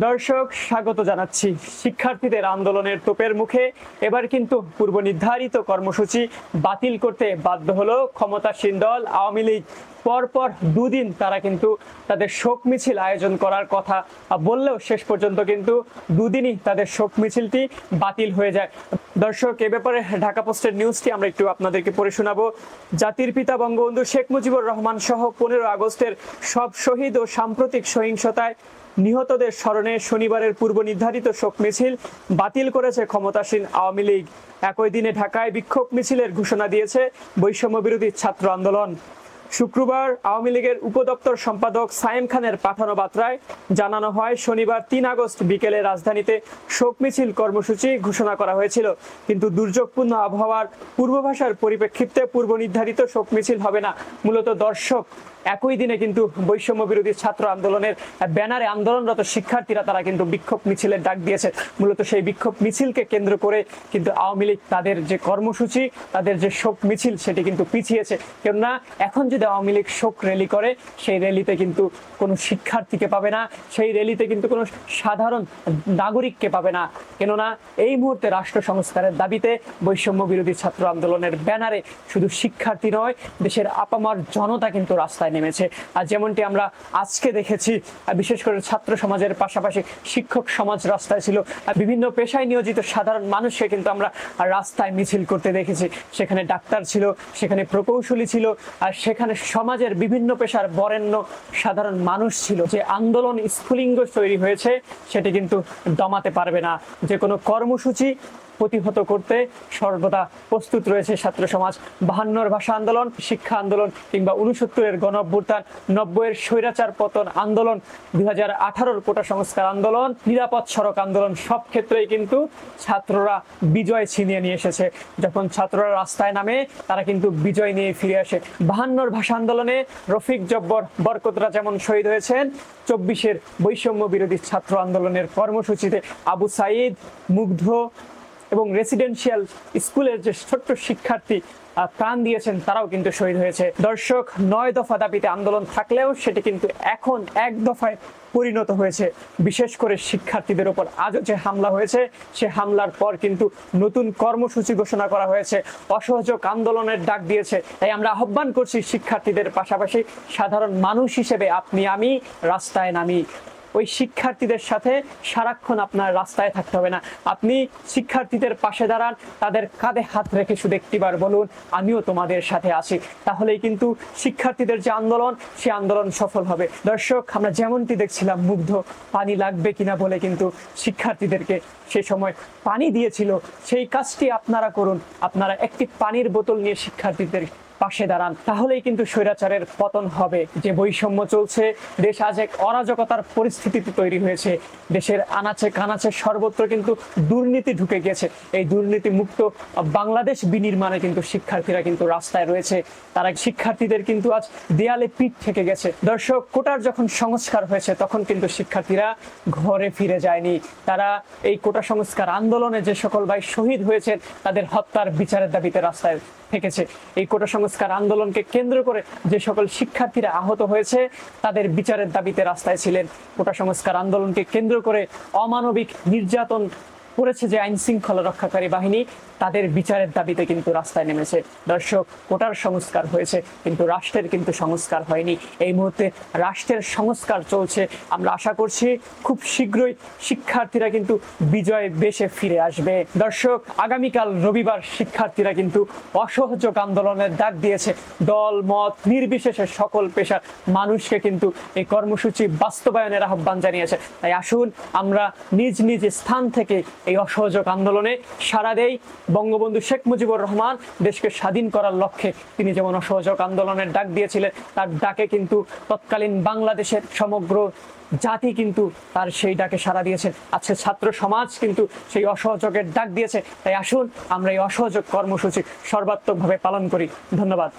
দর্শক স্বাগত জানাচ্ছি। শিক্ষার্থীদের আন্দোলনের তোপের মুখে এবার কিন্তু পূর্ব নির্ধারিত কর্মসূচি বাতিল করতে বাধ্য হলো ক্ষমতাসীন দল আওয়ামী লীগ। পরপর দুদিন তারা কিন্তু তাদের শোক মিছিল আয়োজন করার কথা বললেও শেষ পর্যন্ত কিন্তু দুদিনই তাদের শোক মিছিলটি বাতিল হয়ে যায়। দর্শক, এ ব্যাপারে ঢাকা পোস্টের নিউজটি আমরা একটু আপনাদেরকে পড়ে শোনাবো। জাতির পিতা বঙ্গবন্ধু শেখ মুজিবুর রহমান সহ 15 আগস্টের সব শহীদ ও সাম্প্রতিক সহিংসতায় নিহতদের স্মরণে শনিবারের পূর্ব নির্ধারিত শোক মিছিল বাতিল করেছে ক্ষমতাসীন আওয়ামী লীগ। একই দিনে ঢাকায় বিক্ষোভ মিছিলের ঘোষণা দিয়েছে বৈষম্য বিরোধী ছাত্র আন্দোলন। শুক্রবার আওয়ামী লীগের উপদপ্তর সম্পাদক সায়েম খানের পাঠানো বার্তায় জানানো হয়, শনিবার 3 আগস্ট বিকেলে রাজধানীতে শোক মিছিল কর্মসূচি ঘোষণা করা হয়েছিল, কিন্তু দুর্যোগপূর্ণ আবহাওয়ার পূর্বাভাসের পরিপ্রেক্ষিতে পূর্ব নির্ধারিত শোক মিছিল হবে না। মূলত দর্শক, একই দিনে কিন্তু বৈষম্য বিরোধী ছাত্র আন্দোলনের ব্যানারে আন্দোলনরত শিক্ষার্থীরা তারা কিন্তু বিক্ষোভ মিছিলের ডাক দিয়েছে। মূলত সেই বিক্ষোভ মিছিলকে কেন্দ্র করে কিন্তু আওয়ামী লীগ তাদের যে কর্মসূচি, তাদের যে শোক মিছিল সেটি কিন্তু পিছিয়েছে। কেননা এখন যদি আওয়ামী লীগ শোক র্যালি করে, সেই র্যালিতে কিন্তু কোনো শিক্ষার্থীকে পাবে না, সেই র্যালিতে কিন্তু কোনো সাধারণ নাগরিককে পাবে না। কেননা এই মুহূর্তে রাষ্ট্র সংস্কারের দাবিতে বৈষম্য বিরোধী ছাত্র আন্দোলনের ব্যানারে শুধু শিক্ষার্থী নয়, দেশের আপামর জনতা কিন্তু রাস্তায় নেমেছে। আর যেমনটি আমরা আজকে দেখেছি, বিশেষ করে ছাত্র সমাজের পাশাপাশি শিক্ষক সমাজ রাস্তায় ছিল, বিভিন্ন পেশায় নিয়োজিত সাধারণ মানুষকে কিন্তু আমরা রাস্তায় মিছিল করতে দেখেছি। সেখানে ডাক্তার ছিল, সেখানে প্রকৌশলী ছিল, আর সেখানে সমাজের বিভিন্ন পেশার বরেণ্য সাধারণ মানুষ ছিল। যে আন্দোলন স্ফুলিঙ্গ তৈরি হয়েছে সেটি কিন্তু দমাতে পারবে না। যে কোনো কর্মসূচি প্রতিহত করতে সর্বদা প্রস্তুত রয়েছে ছাত্র সমাজ। 52-র ভাষা আন্দোলন, শিক্ষা আন্দোলন কিংবা 69-এর গণঅভ্যুত্থান, 90-এর স্বৈরাচার পতন আন্দোলন, 2018-র কোটা সংস্কার আন্দোলন, নিরাপদ সড়ক আন্দোলন, সব ক্ষেত্রেই কিন্তু ছাত্ররা বিজয় ছিনিয়ে নিয়ে এসেছে। যখন ছাত্ররা রাস্তায় নামে তারা কিন্তু বিজয় নিয়ে ফিরে আসে। 52-র ভাষা আন্দোলনে রফিক জব্বর বরকতরা যেমন শহীদ হয়েছেন, 24-এর বৈষম্য বিরোধী ছাত্র আন্দোলনের কর্মসূচিতে আবু সাইদ, মুগ্ধ এবং রেসিডেন্সিয়াল স্কুলের যে ছোট্ট শিক্ষার্থী প্রাণ দিয়েছেন তারাও কিন্তু শহীদ হয়েছে। দর্শক, 9 দফা দাবিতে আন্দোলন থাকলেও সেটি কিন্তু এখন 1 দফায় পরিণত হয়েছে। বিশেষ করে শিক্ষার্থীদের উপর আজ যে হামলা হয়েছে, সে হামলার পর কিন্তু নতুন কর্মসূচি ঘোষণা করা হয়েছে, অসহযোগ আন্দোলনের ডাক দিয়েছে। তাই আমরা আহ্বান করছি শিক্ষার্থীদের পাশাপাশি সাধারণ মানুষ হিসেবে আপনি আমি রাস্তায় নামি। ওই শিক্ষার্থীদের সাথে সারাক্ষণ আপনার রাস্তায় থাকতে হবে না। আপনি শিক্ষার্থীদের পাশে দাঁড়ান, তাদের কাঁধে হাত রেখে শুধু একটিবার বলুন, আমিও তোমাদের সাথে আছি। তাহলেই কিন্তু শিক্ষার্থীদের যে আন্দোলন, সে আন্দোলন সফল হবে। দর্শক, আমরা যেমনটি দেখছিলাম, মুগ্ধ পানি লাগবে কিনা বলে কিন্তু শিক্ষার্থীদেরকে সে সময় পানি দিয়েছিল। সেই কাজটি আপনারা করুন। আপনারা একটি পানির বোতল নিয়ে শিক্ষার্থীদের পাশে দাঁড়ান, তাহলেই কিন্তু স্বৈরাচারের পতন হবে। যে বৈষম্য চলছে, দেশ আজ এক অরাজকতার পরিস্থিতিতে তৈরি হয়েছে। দেশের আনাচে কানাচে সর্বত্র কিন্তু দুর্নীতি ঢুকে গেছে। এই দুর্নীতি মুক্ত বাংলাদেশ বিনির্মাণে কিন্তু শিক্ষার্থীরা কিন্তু রাস্তায় রয়েছে। তারা শিক্ষার্থীদের কিন্তু আজ দেয়ালে পিঠ থেকে গেছে। দর্শক, কোটার যখন সংস্কার হয়েছে তখন কিন্তু শিক্ষার্থীরা ঘরে ফিরে যায়নি। তারা এই কোটা সংস্কার আন্দোলনে যে সকল ভাই শহীদ হয়েছে তাদের হত্যার বিচারের দাবিতে রাস্তায় থেকেছে। এই কোটা সংস্কার আন্দোলনকে কেন্দ্র করে যে সকল শিক্ষার্থীরা আহত হয়েছে তাদের বিচারের দাবিতে রাস্তায় ছিলেন। কোটা সংস্কার আন্দোলনকে কেন্দ্র করে অমানবিক নির্যাতন করেছে যে আইন শৃঙ্খলা রক্ষাকারী বাহিনী, তাদের বিচারের দাবিতে কিন্তু রাস্তায় নেমেছে। দর্শক, কোটার সংস্কার হয়েছে কিন্তু রাষ্ট্রের কিন্তু সংস্কার হয়নি। এই মুহূর্তে রাষ্ট্রের সংস্কার চলছে। আমরা আশা করছি খুব শীঘ্রই শিক্ষার্থীরা কিন্তু বিজয় বেশে ফিরে আসবে। দর্শক, আগামীকাল রবিবার শিক্ষার্থীরা কিন্তু অসহযোগ আন্দোলনের ডাক দিয়েছে। দল মত নির্বিশেষে সকল পেশার মানুষকে কিন্তু এই কর্মসূচি বাস্তবায়নের আহ্বান জানিয়েছে। তাই আসুন আমরা নিজ নিজ স্থান থেকে এই অসহযোগ আন্দোলনে সাড়া দেই। বঙ্গবন্ধু শেখ মুজিবুর রহমান দেশকে স্বাধীন করার লক্ষ্যে তিনি যেমন অসহযোগ আন্দোলনের ডাক দিয়েছিলেন, তার ডাকে কিন্তু তৎকালীন বাংলাদেশের সমগ্র জাতি কিন্তু তার সেই ডাকে সাড়া দিয়েছে। আজকে ছাত্র সমাজ কিন্তু সেই অসহযোগের ডাক দিয়েছে। তাই আসুন আমরা এই অসহযোগ কর্মসূচি সর্বাত্মকভাবে পালন করি। ধন্যবাদ।